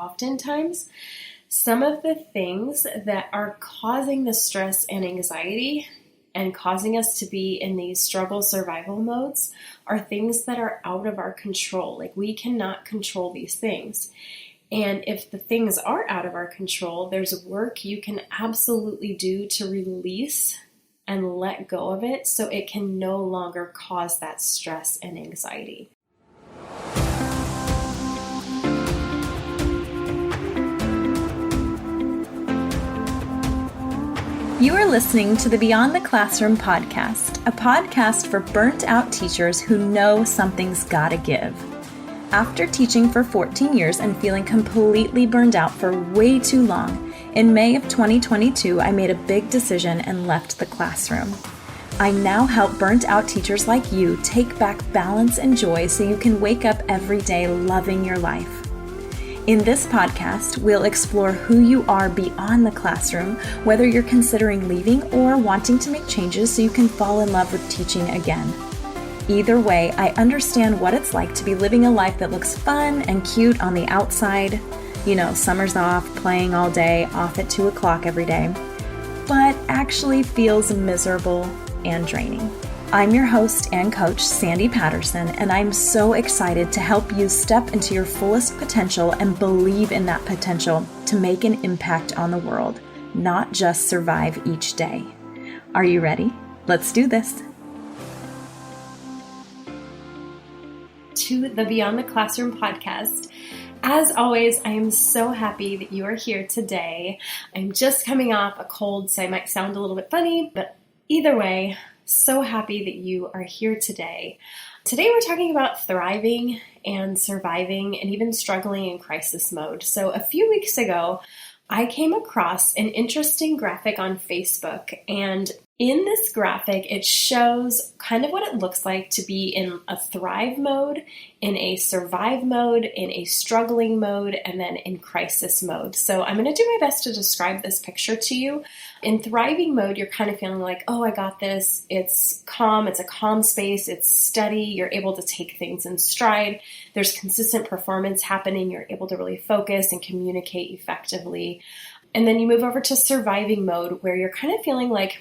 oftentimes some of the things that are causing the stress and anxiety and causing us to be in these struggle survival modes are things that are out of our control. Like, we cannot control these things. And if the things are out of our control, there's work you can absolutely do to release and let go of it so it can no longer cause that stress and anxiety. You are listening to the Beyond the Classroom podcast, a podcast for burnt out teachers who know something's gotta give. After teaching for 14 years and feeling completely burned out for way too long, in May of 2022, I made a big decision and left the classroom. I now help burnt out teachers like you take back balance and joy so you can wake up every day loving your life. In this podcast, we'll explore who you are beyond the classroom, whether you're considering leaving or wanting to make changes so you can fall in love with teaching again. Either way, I understand what it's like to be living a life that looks fun and cute on the outside. You know, summer's off, playing all day, off at 2 o'clock every day, but actually feels miserable and draining. I'm your host and coach, Sandy Patterson, and I'm so excited to help you step into your fullest potential and believe in that potential to make an impact on the world, not just survive each day. Are you ready? Let's do this. To the Beyond the Classroom podcast. As always, I am so happy that you are here today. I'm just coming off a cold, so I might sound a little bit funny, but either way, so happy that you are here today. Today we're talking about thriving and surviving and even struggling in crisis mode. So a few weeks ago, I came across an interesting graphic on Facebook, and in this graphic, it shows kind of what it looks like to be in a thrive mode, in a survive mode, in a struggling mode, and then in crisis mode. So I'm going to do my best to describe this picture to you. In thriving mode, you're kind of feeling like, oh, I got this. It's calm. It's a calm space. It's steady. You're able to take things in stride. There's consistent performance happening. You're able to really focus and communicate effectively. And then you move over to surviving mode where you're kind of feeling like,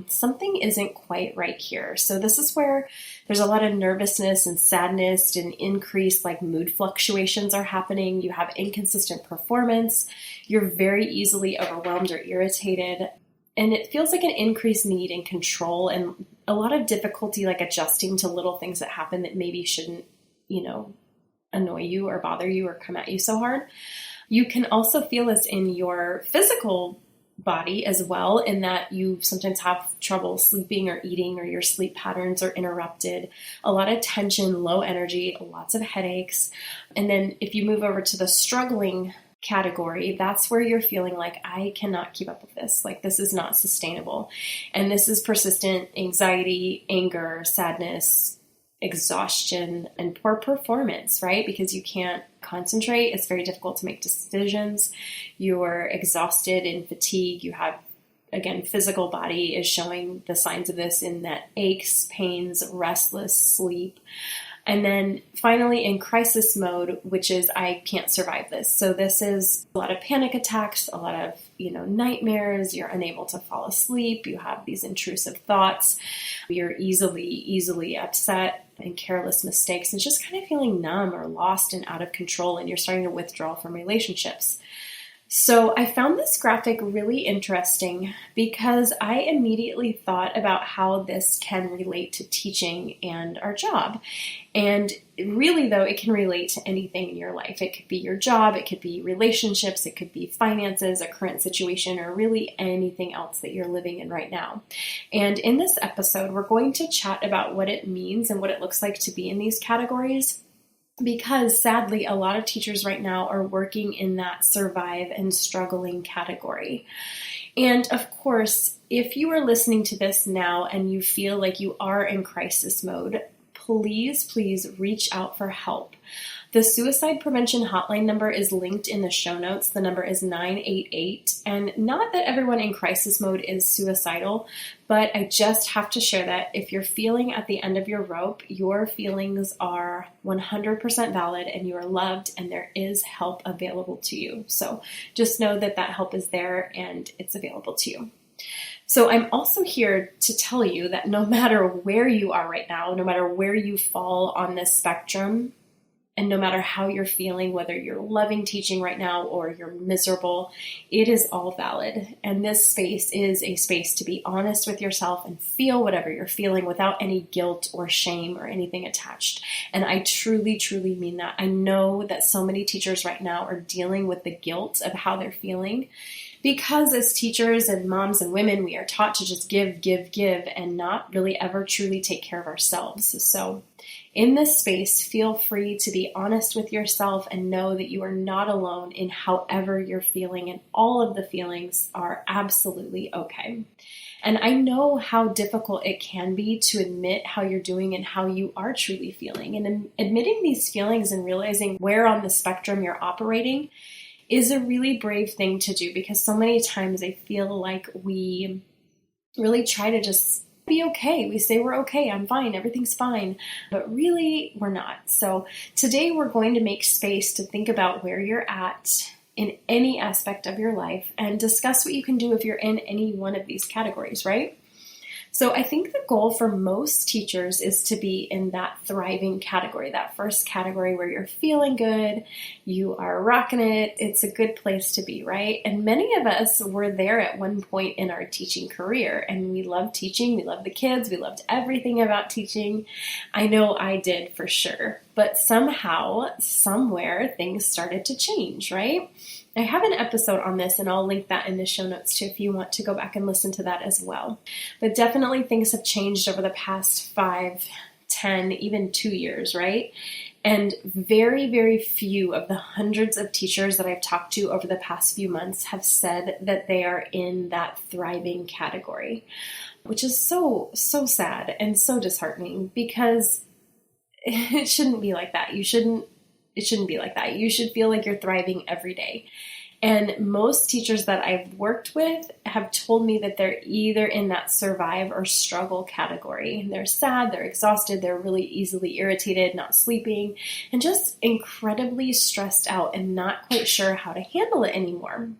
something isn't quite right here. So this is where there's a lot of nervousness and sadness and increased mood fluctuations are happening. You have inconsistent performance. You're very easily overwhelmed or irritated. And it feels like an increased need in control and a lot of difficulty adjusting to little things that happen that maybe shouldn't, annoy you or bother you or come at you so hard. You can also feel this in your physical body as well, in that you sometimes have trouble sleeping or eating, or your sleep patterns are interrupted, a lot of tension, low energy, lots of headaches. And then if you move over to the struggling category, that's where you're feeling like, I cannot keep up with this. This is not sustainable. And this is persistent anxiety, anger, sadness, exhaustion, and poor performance, right? Because you can't concentrate. It's very difficult to make decisions. You're exhausted and fatigued. You have, again, physical body is showing the signs of this in that aches, pains, restless sleep. And then finally in crisis mode, which is I can't survive this. So this is a lot of panic attacks, a lot of, nightmares. You're unable to fall asleep. You have these intrusive thoughts. You're easily upset and careless mistakes, and just kind of feeling numb or lost and out of control. And you're starting to withdraw from relationships. So I found this graphic really interesting because I immediately thought about how this can relate to teaching and our job. And really, though, it can relate to anything in your life. It could be your job, it could be relationships, it could be finances, a current situation, or really anything else that you're living in right now. And in this episode, we're going to chat about what it means and what it looks like to be in these categories. Because sadly, a lot of teachers right now are working in that survive and struggling category. And of course, if you are listening to this now and you feel like you are in crisis mode, please reach out for help. The suicide prevention hotline number is linked in the show notes. The number is 988. And not that everyone in crisis mode is suicidal, but I just have to share that if you're feeling at the end of your rope, your feelings are 100% valid and you are loved and there is help available to you. So just know that that help is there and it's available to you. So I'm also here to tell you that no matter where you are right now, no matter where you fall on this spectrum, and no matter how you're feeling, whether you're loving teaching right now or you're miserable, it is all valid. And this space is a space to be honest with yourself and feel whatever you're feeling without any guilt or shame or anything attached. And I truly, truly mean that. I know that so many teachers right now are dealing with the guilt of how they're feeling because as teachers and moms and women, we are taught to just give, and not really ever truly take care of ourselves. So in this space, feel free to be honest with yourself and know that you are not alone in however you're feeling, and all of the feelings are absolutely okay. And I know how difficult it can be to admit how you're doing and how you are truly feeling. And admitting these feelings and realizing where on the spectrum you're operating is a really brave thing to do, because so many times I feel like we really try to just be okay. We say we're okay, I'm fine, everything's fine, but really we're not. So today we're going to make space to think about where you're at in any aspect of your life and discuss what you can do if you're in any one of these categories, right? So I think the goal for most teachers is to be in that thriving category, that first category where you're feeling good, you are rocking it, it's a good place to be, right? And many of us were there at one point in our teaching career, and we loved teaching, we loved the kids, we loved everything about teaching. I know I did for sure, but somehow, somewhere, things started to change, right? I have an episode on this, and I'll link that in the show notes too if you want to go back and listen to that as well. But definitely things have changed over the past 5, 10, even 2 years, right? And very, very few of the hundreds of teachers that I've talked to over the past few months have said that they are in that thriving category, which is so sad and so disheartening, because it shouldn't be like that. It shouldn't be like that. You should feel like you're thriving every day. And most teachers that I've worked with have told me that they're either in that survive or struggle category. They're sad, they're exhausted, they're really easily irritated, not sleeping, and just incredibly stressed out and not quite sure how to handle it anymore.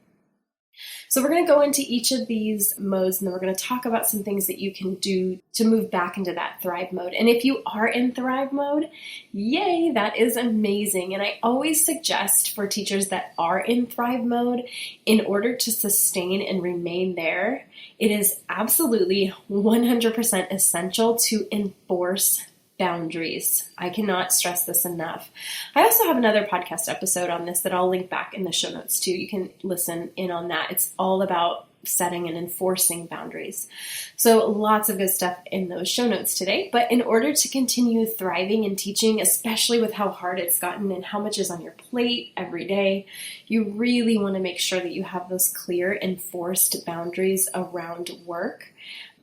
So we're going to go into each of these modes, and then we're going to talk about some things that you can do to move back into that thrive mode. And if you are in thrive mode, yay, that is amazing. And I always suggest for teachers that are in thrive mode, in order to sustain and remain there, it is absolutely 100% essential to enforce boundaries. I cannot stress this enough. I also have another podcast episode on this that I'll link back in the show notes too. You can listen in on that. It's all about setting and enforcing boundaries. So lots of good stuff in those show notes today. But in order to continue thriving in teaching, especially with how hard it's gotten and how much is on your plate every day, you really want to make sure that you have those clear, enforced boundaries around work,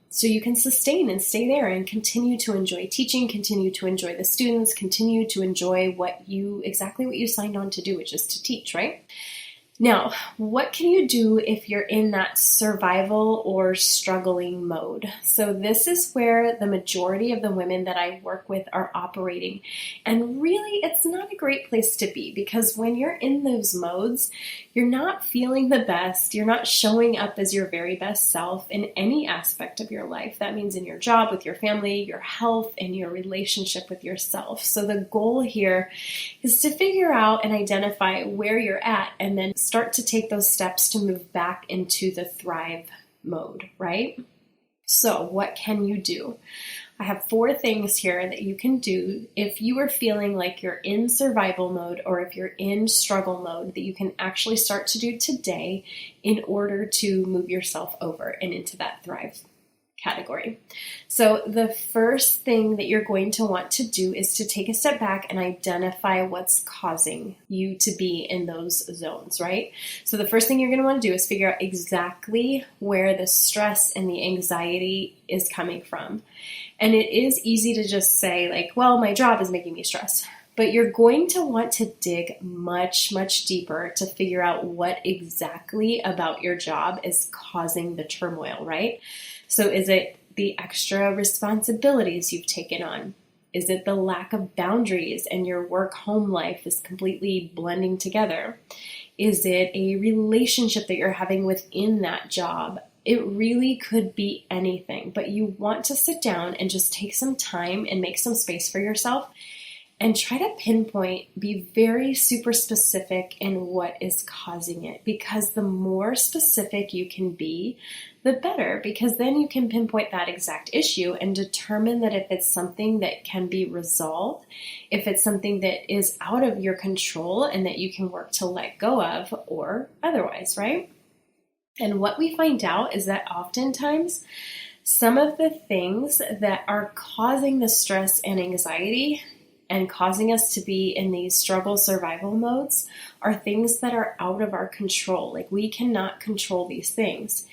so you can sustain and stay there and continue to enjoy teaching, continue to enjoy the students, continue to enjoy exactly what you signed on to do, which is to teach, right? Now, what can you do if you're in that survival or struggling mode? So this is where the majority of the women that I work with are operating. And really, it's not a great place to be, because when you're in those modes, you're not feeling the best. You're not showing up as your very best self in any aspect of your life. That means in your job, with your family, your health, and your relationship with yourself. So the goal here is to figure out and identify where you're at, and then start to take those steps to move back into the thrive mode, right? So what can you do? I have 4 things here that you can do if you are feeling like you're in survival mode or if you're in struggle mode, that you can actually start to do today in order to move yourself over and into that thrive category. So the first thing that you're going to want to do is to take a step back and identify what's causing you to be in those zones, right? So the first thing you're going to want to do is figure out exactly where the stress and the anxiety is coming from. And it is easy to just say like, well, my job is making me stressed. but you're going to want to dig much, much deeper to figure out what exactly about your job is causing the turmoil, right? So is it the extra responsibilities you've taken on? Is it the lack of boundaries and your work-home life is completely blending together? Is it a relationship that you're having within that job? It really could be anything, but you want to sit down and just take some time and make some space for yourself and try to pinpoint, be very super specific in what is causing it, because the more specific you can be, the better, because then you can pinpoint that exact issue and determine that if it's something that can be resolved, if it's something that is out of your control and that you can work to let go of, or otherwise, right? And what we find out is that oftentimes some of the things that are causing the stress and anxiety and causing us to be in these struggle survival modes are things that are out of our control. Like, we cannot control these things.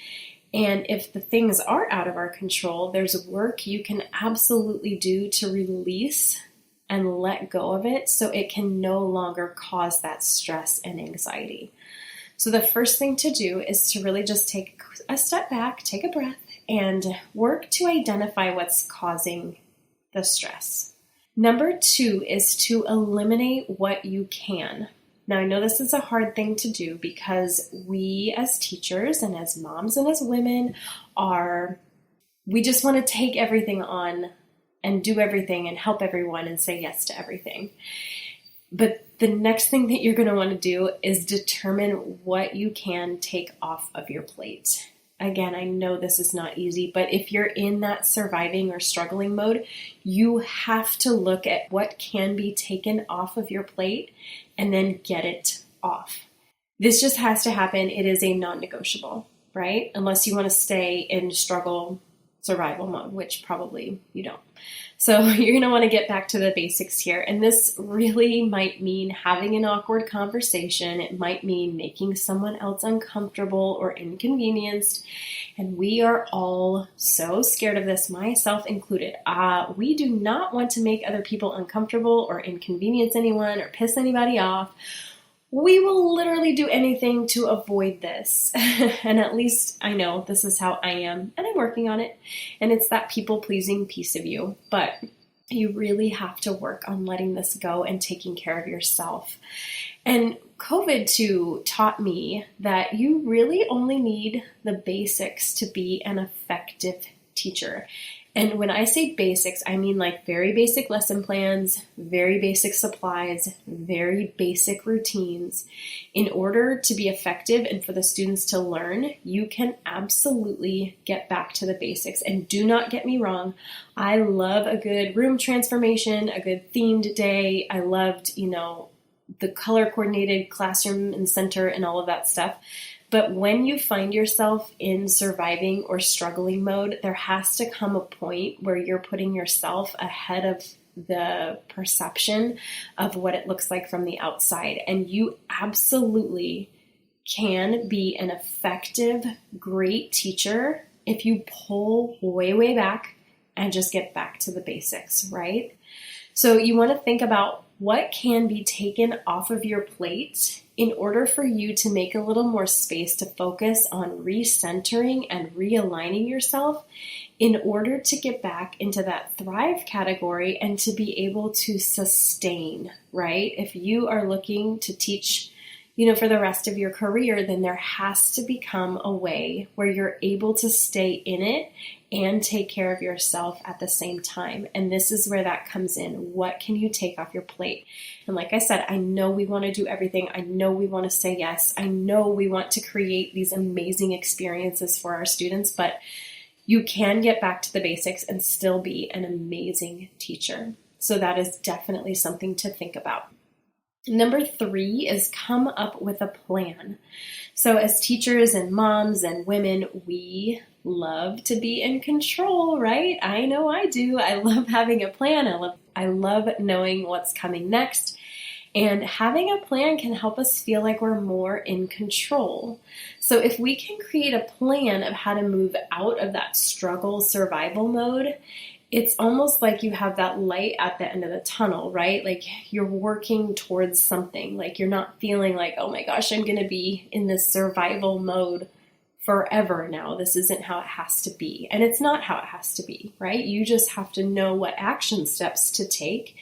And if the things are out of our control, there's work you can absolutely do to release and let go of it so it can no longer cause that stress and anxiety. So the first thing to do is to really just take a step back, take a breath, and work to identify what's causing the stress. Number 2 is to eliminate what you can. Now, I know this is a hard thing to do because we as teachers and as moms and as women we just want to take everything on and do everything and help everyone and say yes to everything. But the next thing that you're going to want to do is determine what you can take off of your plate. Again, I know this is not easy, but if you're in that surviving or struggling mode, you have to look at what can be taken off of your plate and then get it off. This just has to happen. It is a non-negotiable, right? Unless you want to stay in struggle survival mode, which probably you don't. So you're going to want to get back to the basics here. And this really might mean having an awkward conversation. It might mean making someone else uncomfortable or inconvenienced. And we are all so scared of this, myself included. We do not want to make other people uncomfortable or inconvenience anyone or piss anybody off. We will literally do anything to avoid this. And at least I know this is how I am, and I'm working on it. And it's that people-pleasing piece of you. But you really have to work on letting this go and taking care of yourself. And COVID too taught me that you really only need the basics to be an effective teacher. And when I say basics, I mean like very basic lesson plans, very basic supplies, very basic routines. In order to be effective and for the students to learn, you can absolutely get back to the basics. And do not get me wrong, I love a good room transformation, a good themed day. I loved, the color coordinated classroom and center and all of that stuff. But when you find yourself in surviving or struggling mode, there has to come a point where you're putting yourself ahead of the perception of what it looks like from the outside. And you absolutely can be an effective, great teacher if you pull way, way back and just get back to the basics, right? So you want to think about what can be taken off of your plate in order for you to make a little more space to focus on recentering and realigning yourself in order to get back into that thrive category and to be able to sustain, right? If you are looking to teach, for the rest of your career, then there has to become a way where you're able to stay in it and take care of yourself at the same time. And this is where that comes in. What can you take off your plate? And like I said, I know we want to do everything. I know we want to say yes. I know we want to create these amazing experiences for our students, but you can get back to the basics and still be an amazing teacher. So that is definitely something to think about. Number 3 is come up with a plan. So as teachers and moms and women, we love to be in control, right? I know I do. I love having a plan. I love knowing what's coming next. And having a plan can help us feel like we're more in control. So if we can create a plan of how to move out of that struggle survival mode, it's almost like you have that light at the end of the tunnel, right? Like you're working towards something. Like you're not feeling like, oh my gosh, I'm going to be in this survival mode forever now. This isn't how it has to be. And it's not how it has to be, right? You just have to know what action steps to take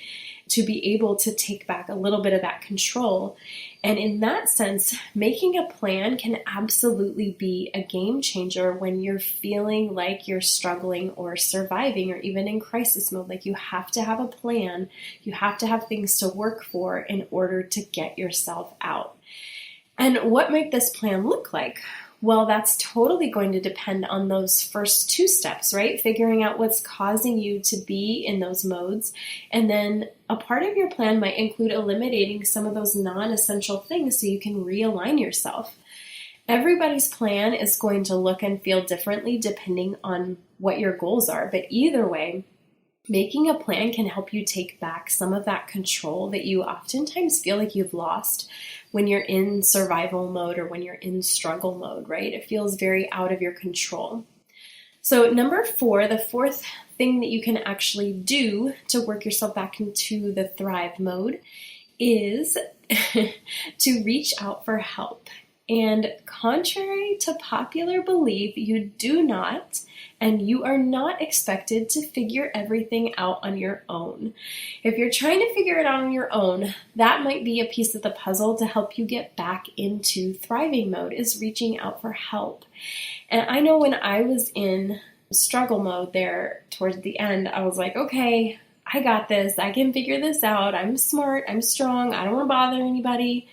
to be able to take back a little bit of that control. And in that sense, making a plan can absolutely be a game changer when you're feeling like you're struggling or surviving or even in crisis mode. Like you have to have a plan. You have to have things to work for in order to get yourself out. And what might this plan look like? Well, that's totally going to depend on those first two steps, right? Figuring out what's causing you to be in those modes. And then a part of your plan might include eliminating some of those non-essential things so you can realign yourself. Everybody's plan is going to look and feel differently depending on what your goals are. But either way, making a plan can help you take back some of that control that you oftentimes feel like you've lost when you're in survival mode or when you're in struggle mode, right? It feels very out of your control. So number 4, the fourth thing that you can actually do to work yourself back into the thrive mode is to reach out for help. And contrary to popular belief, you do not, and you are not expected to figure everything out on your own. If you're trying to figure it out on your own, that might be a piece of the puzzle to help you get back into thriving mode, is reaching out for help. And I know when I was in struggle mode there towards the end, I was like, okay, I got this. I can figure this out. I'm smart. I'm strong. I don't want to bother anybody.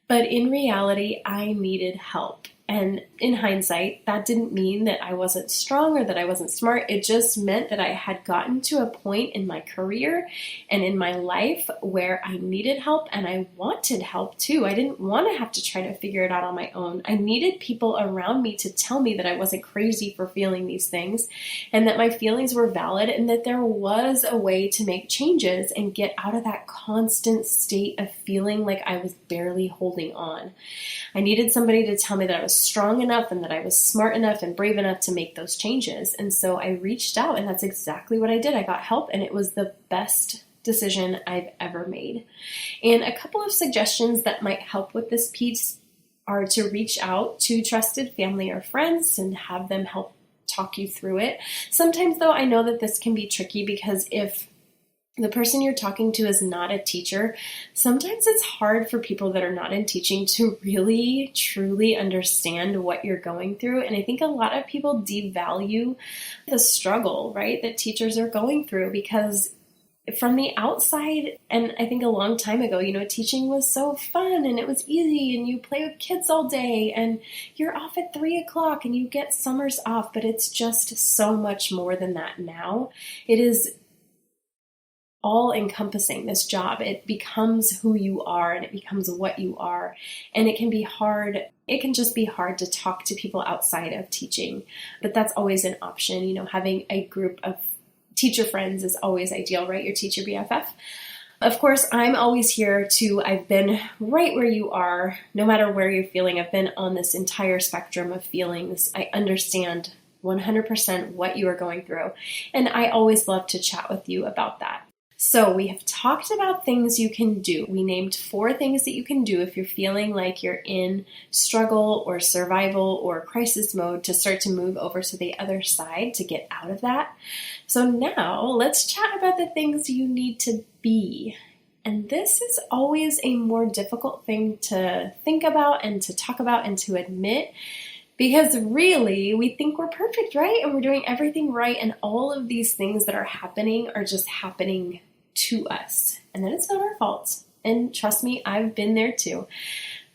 But in reality, I needed help. And in hindsight, that didn't mean that I wasn't strong or that I wasn't smart. It just meant that I had gotten to a point in my career and in my life where I needed help, and I wanted help too. I didn't want to have to try to figure it out on my own. I needed people around me to tell me that I wasn't crazy for feeling these things and that my feelings were valid and that there was a way to make changes and get out of that constant state of feeling like I was barely holding on. I needed somebody to tell me that I was strong enough and that I was smart enough and brave enough to make those changes. And so I reached out, and that's exactly what I did. I got help, and it was the best decision I've ever made. And a couple of suggestions that might help with this piece are to reach out to trusted family or friends and have them help talk you through it. Sometimes, though, I know that this can be tricky because if the person you're talking to is not a teacher, sometimes it's hard for people that are not in teaching to really, truly understand what you're going through. And I think a lot of people devalue the struggle, right, that teachers are going through because from the outside, and I think a long time ago, teaching was so fun and it was easy and you play with kids all day and you're off at 3:00 and you get summers off, but it's just so much more than that now. It is all encompassing, this job. It becomes who you are and it becomes what you are. And it can be hard. It can just be hard to talk to people outside of teaching, but that's always an option. Having a group of teacher friends is always ideal, right? Your teacher BFF. Of course, I'm always here I've been right where you are, no matter where you're feeling. I've been on this entire spectrum of feelings. I understand 100% what you are going through. And I always love to chat with you about that. So we have talked about things you can do. We named 4 things that you can do if you're feeling like you're in struggle or survival or crisis mode to start to move over to the other side to get out of that. So now let's chat about the things you need to be. And this is always a more difficult thing to think about and to talk about and to admit, because really we think we're perfect, right? And we're doing everything right. And all of these things that are happening are just happening to us. And then it's not our fault. And trust me, I've been there too.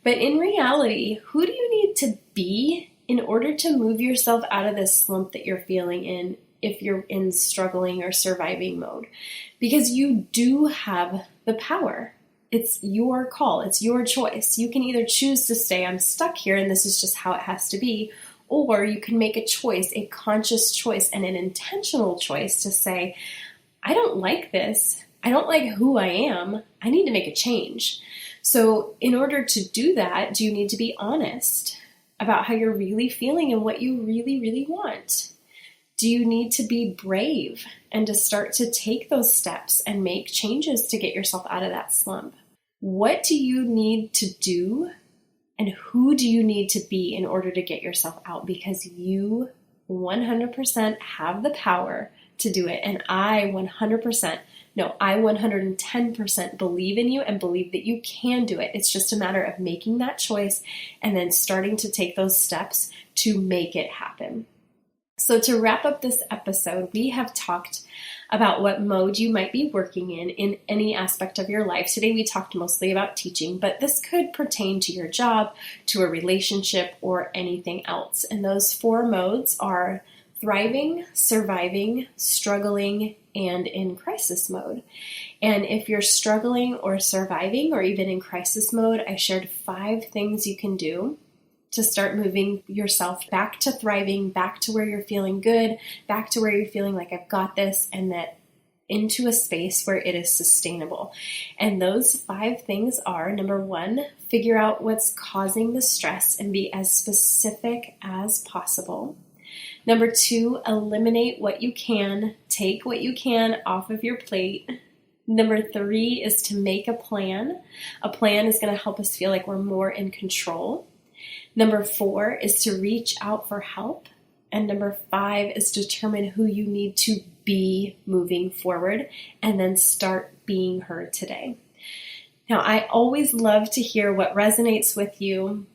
But in reality, who do you need to be in order to move yourself out of this slump that you're feeling in if you're in struggling or surviving mode? Because you do have the power. It's your call. It's your choice. You can either choose to say, I'm stuck here and this is just how it has to be, or you can make a choice, a conscious choice and an intentional choice to say, I don't like this. I don't like who I am. I need to make a change. So in order to do that, do you need to be honest about how you're really feeling and what you really, really want? Do you need to be brave and to start to take those steps and make changes to get yourself out of that slump? What do you need to do and who do you need to be in order to get yourself out? Because you 100% have the power to do it. And I 110% believe in you and believe that you can do it. It's just a matter of making that choice and then starting to take those steps to make it happen. So to wrap up this episode, we have talked about what mode you might be working in any aspect of your life. Today we talked mostly about teaching, but this could pertain to your job, to a relationship, or anything else. And those 4 modes are thriving, surviving, struggling, and in crisis mode. And if you're struggling or surviving or even in crisis mode, I shared 5 things you can do to start moving yourself back to thriving, back to where you're feeling good, back to where you're feeling like I've got this, and that into a space where it is sustainable. And those 5 things are, number 1, figure out what's causing the stress and be as specific as possible. Number 2, eliminate what you can, take what you can off of your plate. Number 3 is to make a plan. A plan is going to help us feel like we're more in control. Number 4 is to reach out for help. And number 5 is determine who you need to be moving forward and then start being heard today. Now, I always love to hear what resonates with you.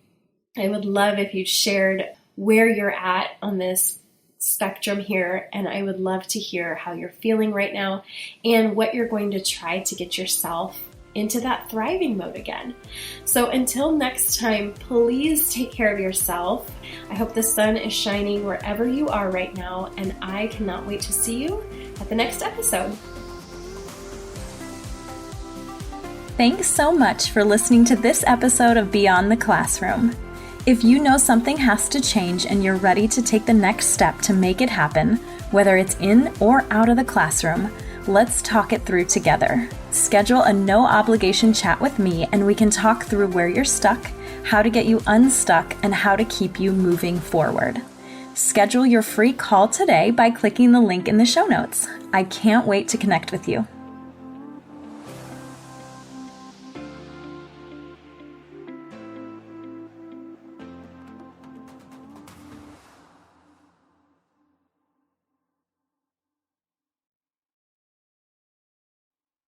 I would love if you shared where you're at on this spectrum here, and I would love to hear how you're feeling right now and what you're going to try to get yourself into that thriving mode again. So until next time, please take care of yourself. I hope the sun is shining wherever you are right now, and I cannot wait to see you at the next episode. Thanks so much for listening to this episode of Beyond the Classroom. If you know something has to change and you're ready to take the next step to make it happen, whether it's in or out of the classroom, let's talk it through together. Schedule a no-obligation chat with me and we can talk through where you're stuck, how to get you unstuck, and how to keep you moving forward. Schedule your free call today by clicking the link in the show notes. I can't wait to connect with you.